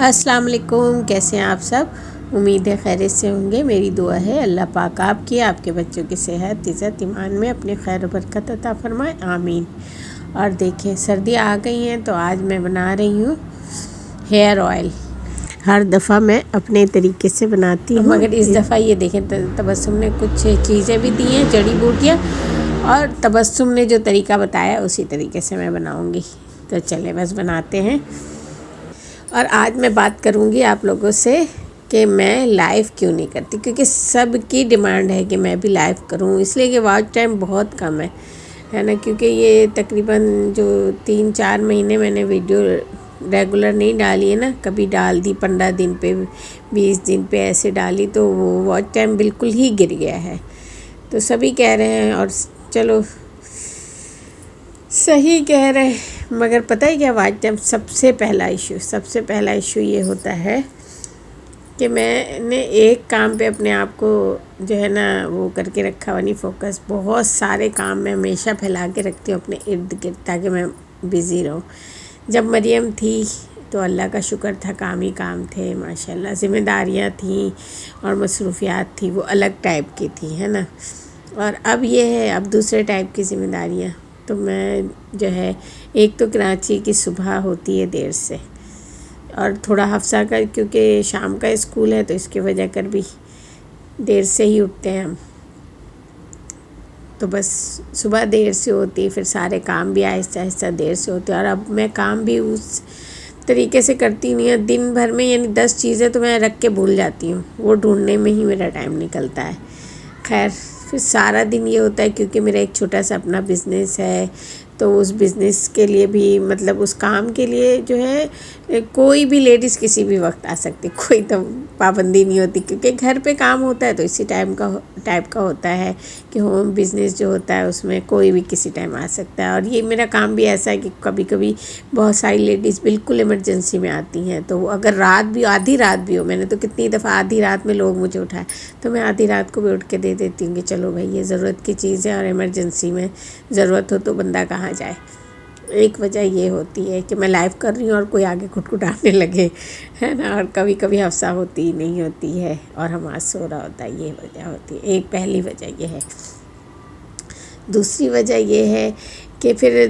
السلام علیکم، کیسے ہیں آپ سب؟ امید ہے خیریت سے ہوں گے۔ میری دعا ہے اللہ پاک آپ کی، آپ کے بچوں کی صحت، عزت، ایمان میں اپنے خیر و برکت عطا فرمائے، آمین۔ اور دیکھیں سردی آ گئی ہیں تو آج میں بنا رہی ہوں ہیئر آئل۔ ہر دفعہ میں اپنے طریقے سے بناتی ہوں، مگر اس دفعہ یہ دیکھیں تبسم نے کچھ چیزیں بھی دی ہیں، جڑی بوٹیاں، اور تبسم نے جو طریقہ بتایا اسی طریقے سے میں بناؤں گی۔ تو چلے بس بناتے ہیں۔ اور آج میں بات کروں گی آپ لوگوں سے کہ میں لائیو کیوں نہیں کرتی، کیونکہ سب کی ڈیمانڈ ہے کہ میں بھی لائیو کروں، اس لیے کہ واچ ٹائم بہت کم ہے نا، کیونکہ یہ تقریباً جو 3-4 مہینے میں نے ویڈیو ریگولر نہیں ڈالی ہے نا، کبھی ڈال دی 15 دن پہ، 20 دن پہ ایسے ڈالی، تو وہ واچ ٹائم بالکل ہی گر گیا ہے۔ تو سبھی کہہ رہے ہیں، اور چلو صحیح کہہ رہے ہیں، مگر پتہ ہے کیا واچ ٹائم سب سے پہلا ایشو یہ ہوتا ہے کہ میں نے ایک کام پہ اپنے آپ کو جو ہے نا وہ کر کے رکھا ہوا نہیں، فوکس۔ بہت سارے کام میں ہمیشہ پھیلا کے رکھتی ہوں اپنے ارد گرد، تاکہ میں بزی رہوں۔ جب مریم تھی تو اللہ کا شکر تھا، کام ہی کام تھے ماشاءاللہ، ذمہ داریاں تھیں اور مصروفیات تھی، وہ الگ ٹائپ کی تھی، ہے نا۔ اور اب یہ ہے، اب دوسرے ٹائپ کی ذمہ داریاں۔ تو میں جو ہے، ایک تو کراچی کی صبح ہوتی ہے دیر سے، اور تھوڑا حفصہ کا کیونکہ شام کا اسکول ہے تو اس کی وجہ کر بھی دیر سے ہی اٹھتے ہیں ہم، تو بس صبح دیر سے ہوتی، پھر سارے کام بھی آہستہ آہستہ دیر سے ہوتے، اور اب میں کام بھی اس طریقے سے کرتی نہیں ہے دن بھر میں، یعنی 10 چیزیں تو میں رکھ کے بھول جاتی ہوں، وہ ڈھونڈنے میں ہی میرا ٹائم نکلتا ہے۔ خیر پھر سارا دن یہ ہوتا ہے، کیونکہ میرا ایک چھوٹا سا اپنا بزنس ہے، تو اس بزنس کے لیے بھی مطلب اس کام کے لیے جو ہے کوئی بھی لیڈیز کسی بھی وقت آ سکتی، کوئی تو پابندی نہیں ہوتی، کیونکہ گھر پہ کام ہوتا ہے تو اسی ٹائپ کا ہوتا ہے کہ ہوم بزنس جو ہوتا ہے اس میں کوئی بھی کسی ٹائم آ سکتا ہے۔ اور یہ میرا کام بھی ایسا ہے کہ کبھی کبھی بہت ساری لیڈیز بالکل ایمرجنسی میں آتی ہیں، تو اگر رات بھی، آدھی رات بھی ہو، میں نے تو کتنی دفعہ آدھی رات میں لوگ مجھے اٹھائے، تو میں آدھی رات کو بھی اٹھ کے دے دیتی ہوں کہ چلو بھائی یہ ضرورت کی چیز ہے، اور ایمرجنسی میں ضرورت ہو تو بندہ کہاں جائے۔ ایک وجہ یہ ہوتی ہے کہ میں لائیو کر رہی ہوں اور کوئی آگے کھٹکھٹانے لگے، ہے نا، اور کبھی کبھی حفصہ ہوتی نہیں ہوتی ہے اور حماس سو رہا ہوتا ہے، یہ وجہ ہوتی ہے۔ ایک پہلی وجہ یہ ہے۔ دوسری وجہ یہ ہے کہ پھر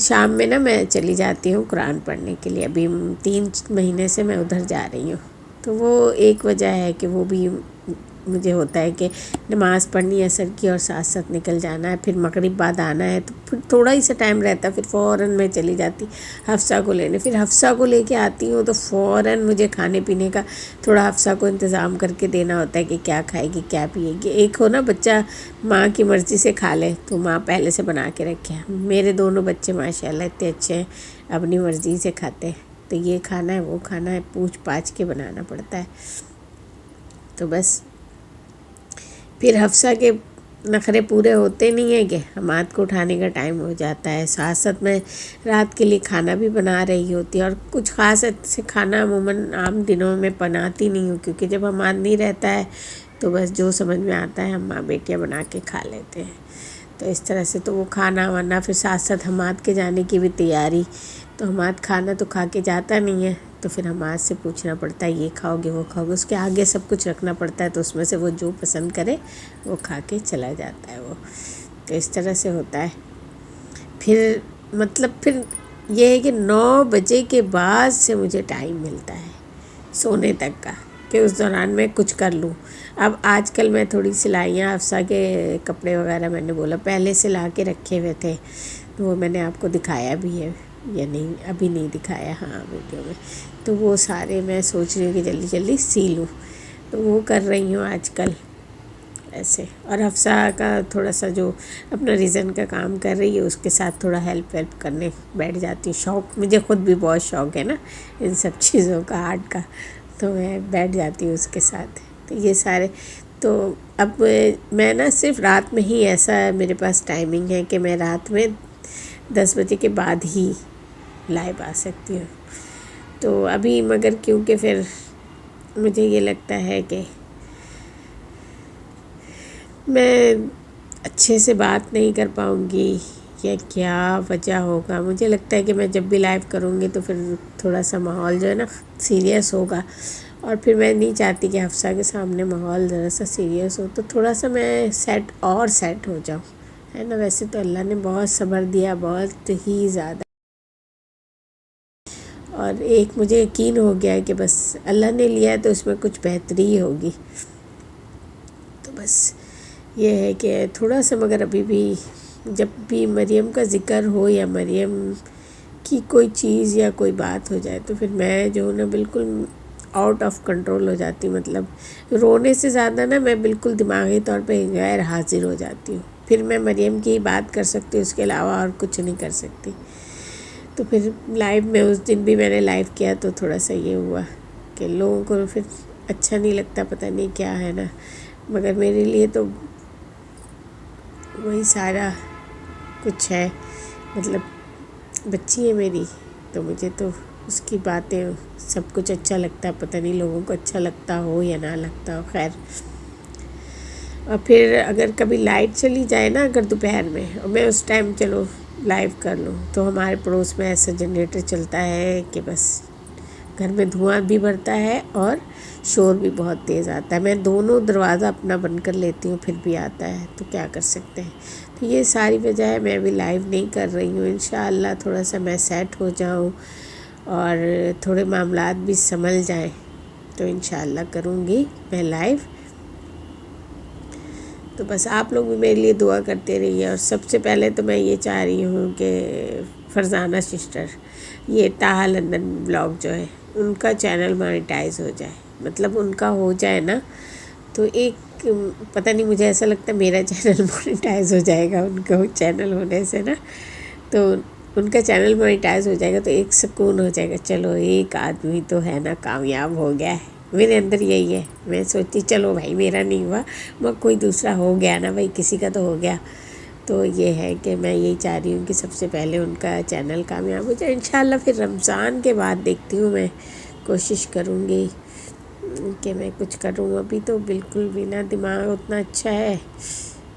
شام میں نا میں چلی جاتی ہوں قرآن پڑھنے کے لیے، ابھی 3 مہینے سے میں ادھر جا رہی ہوں، تو وہ ایک وجہ ہے کہ وہ بھی مجھے ہوتا ہے کہ نماز پڑھنی ہے عصر کی، اور ساتھ ساتھ نکل جانا ہے، پھر مغرب بعد آنا ہے، تو پھر تھوڑا ہی سا ٹائم رہتا ہے، پھر فوراً میں چلی جاتی حفصہ کو لینے۔ پھر حفصہ کو لے کے آتی ہوں تو فوراً مجھے کھانے پینے کا تھوڑا حفصہ کو انتظام کر کے دینا ہوتا ہے کہ کیا کھائے گی، کیا پیے گی۔ ایک ہو نا بچہ ماں کی مرضی سے کھا لے، تو ماں پہلے سے بنا کے رکھے۔ میرے دونوں بچے ماشاءاللہ اتنے اچھے ہیں، اپنی مرضی سے کھاتے ہیں، تو یہ کھانا ہے وہ کھانا ہے، پوچھ پاچھ کے بنانا پڑتا ہے۔ تو بس پھر حفصہ کے نخرے پورے ہوتے نہیں ہیں کہ حماد کو اٹھانے کا ٹائم ہو جاتا ہے، ساتھ ساتھ میں رات کے لیے کھانا بھی بنا رہی ہوتی ہے، اور کچھ خاص سے کھانا عموماً عام دنوں میں بناتی نہیں ہوں، کیونکہ جب حماد نہیں رہتا ہے تو بس جو سمجھ میں آتا ہے ہم ماں بیٹیاں بنا کے کھا لیتے ہیں۔ تو اس طرح سے تو وہ کھانا ورنہ پھر ساتھ ساتھ حماد کے جانے کی بھی تیاری، تو حماد کھانا تو کھا کے جاتا نہیں ہے، تو پھر حماد سے پوچھنا پڑتا ہے یہ کھاؤ گے وہ کھاؤ گے، اس کے آگے سب کچھ رکھنا پڑتا ہے، تو اس میں سے وہ جو پسند کرے وہ کھا کے چلا جاتا ہے وہ۔ تو اس طرح سے ہوتا ہے۔ پھر مطلب پھر یہ ہے کہ 9 بجے کے بعد سے مجھے ٹائم ملتا ہے سونے تک کا، کہ اس دوران میں کچھ کر لوں۔ اب آج کل میں تھوڑی سلائیاں حفصہ کے کپڑے وغیرہ میں نے بولا پہلے سلا کے رکھے ہوئے تھے، وہ میں نے آپ کو دکھایا بھی ہے یا نہیں، ابھی نہیں دکھایا، ہاں ویڈیو میں، تو وہ سارے میں سوچ رہی ہوں کہ جلدی جلدی سی لوں، تو وہ کر رہی ہوں آج کل ایسے۔ اور حفصہ کا تھوڑا سا جو اپنا ریزن کا کام کر رہی ہے اس کے ساتھ تھوڑا ہیلپ کرنے بیٹھ جاتی ہوں، شوق مجھے خود بھی بہت شوق ہے نا ان سب چیزوں کا، آرٹ کا، تو میں بیٹھ جاتی ہوں اس کے ساتھ۔ تو یہ سارے، تو اب میں نا صرف رات میں ہی ایسا میرے پاس ٹائمنگ ہے کہ میں رات میں 10 بجے کے بعد ہی لائیو آ سکتی ہوں، تو ابھی مگر کیونکہ پھر مجھے یہ لگتا ہے کہ میں اچھے سے بات نہیں کر پاؤں گی، کیا کیا وجہ ہوگا. مجھے لگتا ہے کہ میں جب بھی لائیو کروں گی تو پھر تھوڑا سا ماحول جو ہے نا سیریس ہوگا, اور پھر میں نہیں چاہتی کہ حفصہ کے سامنے ماحول ذرا سا سیریس ہو, تو تھوڑا سا میں سیٹ ہو جاؤں, ہے نا. ویسے تو اللہ نے بہت صبر دیا, بہت ہی زیادہ, اور ایک مجھے یقین ہو گیا ہے کہ بس اللہ نے لیا ہے تو اس میں کچھ بہتری ہی ہوگی. تو بس یہ ہے کہ تھوڑا سا, مگر ابھی بھی جب بھی مریم کا ذکر ہو یا مریم کی کوئی چیز یا کوئی بات ہو جائے تو پھر میں جو ہوں نا بالکل آؤٹ آف کنٹرول ہو جاتی ہوں. مطلب رونے سے زیادہ نا میں بالکل دماغی طور پہ غیر حاضر ہو جاتی ہوں. پھر میں مریم کی ہی بات کر سکتی ہوں, اس کے علاوہ اور کچھ نہیں کر سکتی. تو پھر لائیو میں اس دن بھی میں نے لائیو کیا تو تھوڑا سا یہ ہوا کہ لوگوں کو پھر اچھا نہیں لگتا, پتہ نہیں کیا ہے نا, مگر میرے لیے تو وہی سارا کچھ ہے. مطلب بچی ہے میری تو مجھے تو اس کی باتیں سب کچھ اچھا لگتا ہے, پتہ نہیں لوگوں کو اچھا لگتا ہو یا نہ لگتا ہو. خیر, اور پھر اگر کبھی لائٹ چلی جائے نا اگر دوپہر میں, اور میں اس ٹائم چلو لائیو کر لوں, تو ہمارے پڑوس میں ایسا جنریٹر چلتا ہے کہ بس گھر میں دھواں بھی بڑھتا ہے اور شور بھی بہت تیز آتا ہے. میں دونوں دروازہ اپنا بند کر لیتی ہوں پھر بھی آتا ہے, تو کیا کر سکتے ہیں. تو یہ ساری وجہ ہے میں ابھی لائیو نہیں کر رہی ہوں. انشاءاللہ تھوڑا سا میں سیٹ ہو جاؤں اور تھوڑے معاملات بھی سنبھل جائیں تو انشاءاللہ کروں گی میں لائیو. تو بس آپ لوگ بھی میرے لیے دعا کرتے رہیے. اور سب سے پہلے تو میں یہ چاہ رہی ہوں کہ فرزانہ سسٹر, یہ طاہا لندن بلاگ جو ہے ان کا چینل مانیٹائز ہو جائے, مطلب ان کا ہو جائے نا تو ایک پتہ نہیں, مجھے ایسا لگتا ہے میرا چینل مانیٹائز ہو جائے گا ان کا چینل ہونے سے نا. تو ان کا چینل مانیٹائز ہو جائے گا تو ایک سکون ہو جائے گا, چلو ایک آدمی تو ہے نا کامیاب ہو گیا ہے. میرے اندر یہی ہے, میں سوچتی چلو بھائی میرا نہیں ہوا مگر کوئی دوسرا ہو گیا نا بھائی, کسی کا تو ہو گیا. تو یہ ہے کہ میں یہی چاہ رہی ہوں کہ سب سے پہلے ان کا چینل کامیاب ہو جائے. انشاءاللہ پھر رمضان کے بعد دیکھتی ہوں, میں کوشش کروں گی کہ میں کچھ کروں. ابھی تو بالکل بھی نہ دماغ اتنا اچھا ہے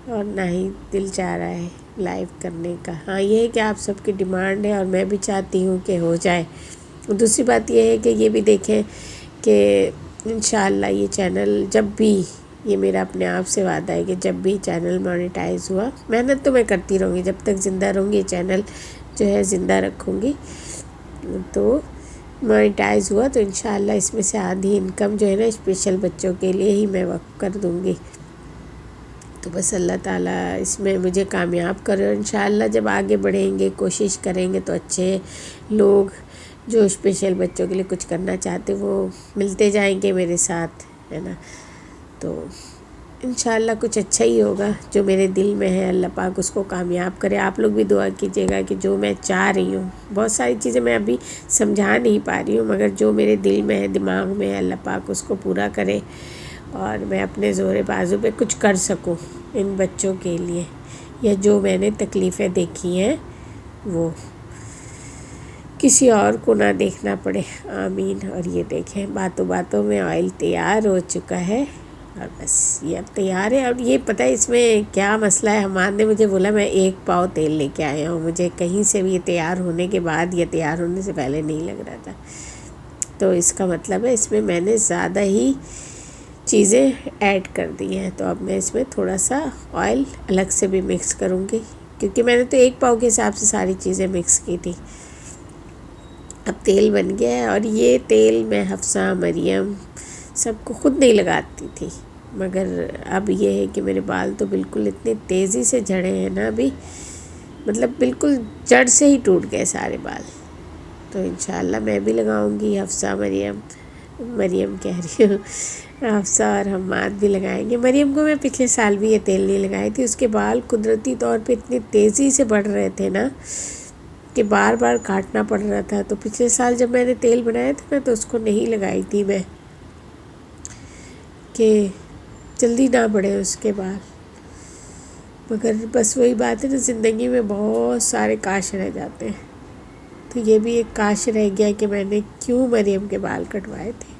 اور نہ ہی دل چاہ رہا ہے لائیو کرنے کا. ہاں یہ ہے کہ آپ سب کی ڈیمانڈ ہے اور میں بھی چاہتی ہوں کہ ہو جائے. دوسری بات یہ ہے کہ یہ بھی دیکھیں کہ انشاءاللہ یہ چینل جب بھی, یہ میرا اپنے آپ سے وعدہ ہے کہ جب بھی چینل مانیٹائز ہوا, محنت تو میں کرتی رہوں گی جب تک زندہ رہوں گی, یہ چینل جو ہے زندہ رکھوں گی. تو مانیٹائز ہوا تو انشاءاللہ اس میں سے آدھی انکم جو ہے نا اسپیشل بچوں کے لیے ہی میں وقف کر دوں گی. تو بس اللہ تعالیٰ اس میں مجھے کامیاب کرے, اور انشاءاللہ جب آگے بڑھیں گے کوشش کریں گے تو اچھے لوگ جو اسپیشل بچوں کے لیے کچھ کرنا چاہتے وہ ملتے جائیں گے میرے ساتھ, ہے نا. تو انشاءاللہ کچھ اچھا ہی ہوگا. جو میرے دل میں ہے اللہ پاک اس کو کامیاب کرے. آپ لوگ بھی دعا کیجیے گا کہ جو میں چاہ رہی ہوں, بہت ساری چیزیں میں ابھی سمجھا نہیں پا رہی ہوں, مگر جو میرے دل میں ہے دماغ میں ہے اللہ پاک اس کو پورا کرے اور میں اپنے زور بازو پہ کچھ کر سکوں ان بچوں کے لیے, یا جو میں نے تکلیفیں دیکھی ہیں وہ کسی اور کو نہ دیکھنا پڑے. آمین. اور یہ دیکھیں باتوں باتوں میں آئل تیار ہو چکا ہے اور بس یہ اب تیار ہے. اور یہ پتہ ہے اس میں کیا مسئلہ ہے, حماد نے مجھے بولا میں 1 پاؤ تیل لے کے آیا ہوں, مجھے کہیں سے بھی یہ تیار ہونے کے بعد یا تیار ہونے سے پہلے نہیں لگ رہا تھا. تو اس کا مطلب ہے اس میں میں نے زیادہ ہی چیزیں ایڈ کر دی ہیں. تو اب میں اس میں تھوڑا سا آئل الگ سے بھی مکس کروں گی, کیونکہ میں نے تو 1 پاؤ کے حساب سے ساری چیزیں مکس کی تھی. اب تیل بن گیا ہے, اور یہ تیل میں حفصہ مریم سب کو خود نہیں لگاتی تھی, مگر اب یہ ہے کہ میرے بال تو بالکل اتنے تیزی سے جھڑے ہیں نا ابھی, مطلب بالکل جڑ سے ہی ٹوٹ گئے سارے بال. تو انشاءاللہ میں بھی لگاؤں گی, حفصہ مریم کہہ رہی ہوں, حفصہ اور حماد بھی لگائیں گے. مریم کو میں پچھلے سال بھی یہ تیل نہیں لگائی تھی, اس کے بال قدرتی طور پہ اتنی تیزی سے بڑھ رہے تھے نا کہ بار بار کاٹنا پڑ رہا تھا. تو پچھلے سال جب میں نے تیل بنایا تھا نا تو اس کو نہیں لگائی تھی میں کہ جلدی نہ بڑھے اس کے بال. مگر بس وہی بات ہے نا, زندگی میں بہت سارے کاش رہ جاتے ہیں. تو یہ بھی ایک کاش رہ گیا کہ میں نے کیوں مریم کے بال کٹوائے تھے,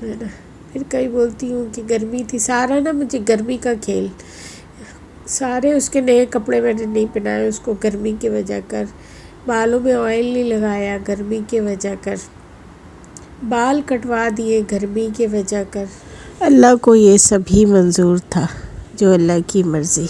ہے نا. پھر کئی بولتی ہوں کہ گرمی تھی, سارا نا مجھے گرمی کا کھیل. سارے اس کے نئے کپڑے میں نے نہیں پہنائے اس کو گرمی کی وجہ کر، بالوں میں آئل نہیں لگایا گرمی کی وجہ کر، بال کٹوا دیے گرمی کی وجہ کر۔ اللہ کو یہ سب ہی منظور تھا، جو اللہ کی مرضی۔